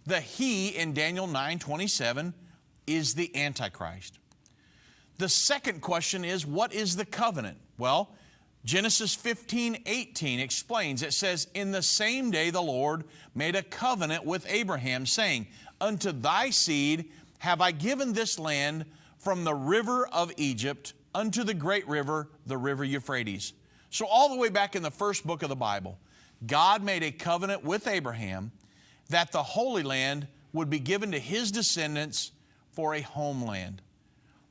The he in Daniel 9:27 is the Antichrist. The second question is, what is the covenant? Well, Genesis 15:18 explains, it says, "In the same day the Lord made a covenant with Abraham, saying, Unto thy seed have I given this land from the river of Egypt unto the great river, the river Euphrates." So all the way back in the first book of the Bible, God made a covenant with Abraham that the Holy Land would be given to his descendants for a homeland.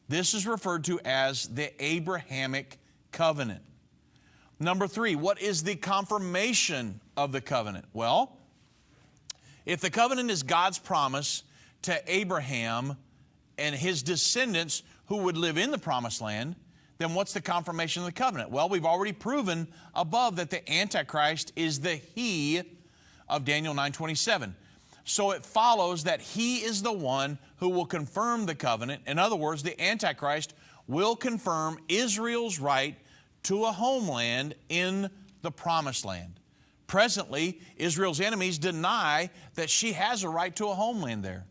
This is referred to as the Abrahamic covenant. Number three, what is the confirmation of the covenant? Well, if the covenant is God's promise to Abraham and his descendants who would live in the promised land, then what's the confirmation of the covenant? Well, we've already proven above that the Antichrist is the he of Daniel 9:27. So it follows that he is the one who will confirm the covenant. In other words, the Antichrist will confirm Israel's right to a homeland in the promised land. Presently, Israel's enemies deny that she has a right to a homeland there.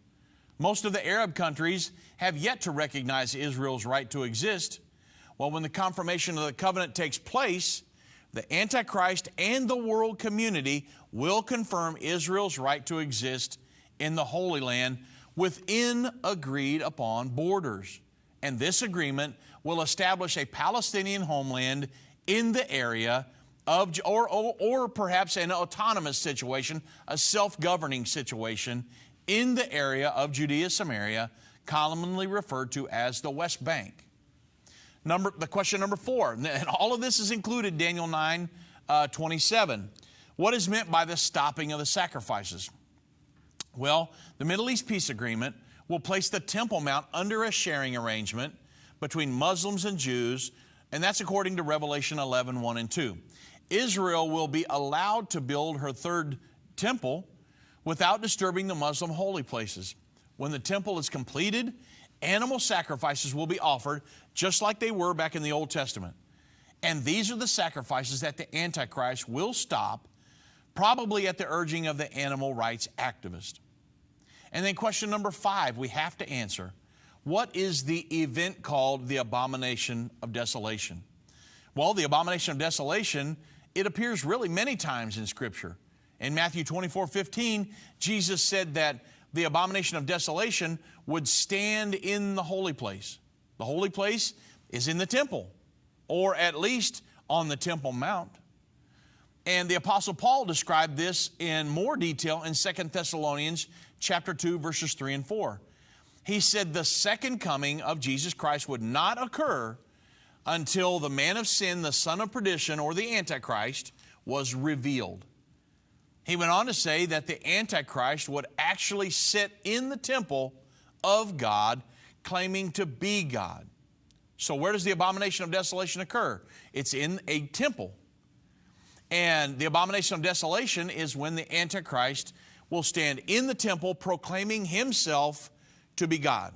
Most of the Arab countries have yet to recognize Israel's right to exist. Well, when the confirmation of the covenant takes place, the Antichrist and the world community will confirm Israel's right to exist in the Holy Land within agreed upon borders. And this agreement will establish a Palestinian homeland in the area of, or perhaps an autonomous situation, a self-governing situation in the area of Judea, Samaria, commonly referred to as the West Bank. The question number four, and all of this is included in Daniel 9:27. What is meant by the stopping of the sacrifices? Well, the Middle East Peace Agreement will place the Temple Mount under a sharing arrangement between Muslims and Jews, and that's according to Revelation 11:1 and 2. Israel will be allowed to build her third temple without disturbing the Muslim holy places. When the temple is completed, animal sacrifices will be offered just like they were back in the Old Testament. And these are the sacrifices that the Antichrist will stop, probably at the urging of the animal rights activist. And then question number five, we have to answer. What is the event called the Abomination of Desolation? Well, the Abomination of Desolation, it appears really many times in Scripture. In Matthew 24:15, Jesus said that the Abomination of Desolation would stand in the holy place. The holy place is in the temple, or at least on the Temple Mount. And the Apostle Paul described this in more detail in 2 Thessalonians chapter 2, verses 3 and 4. He said the second coming of Jesus Christ would not occur until the man of sin, the son of perdition, or the Antichrist, was revealed. He went on to say that the Antichrist would actually sit in the temple of God, claiming to be God. So where does the Abomination of Desolation occur? It's in a temple. And the Abomination of Desolation is when the Antichrist will stand in the temple proclaiming himself to be God.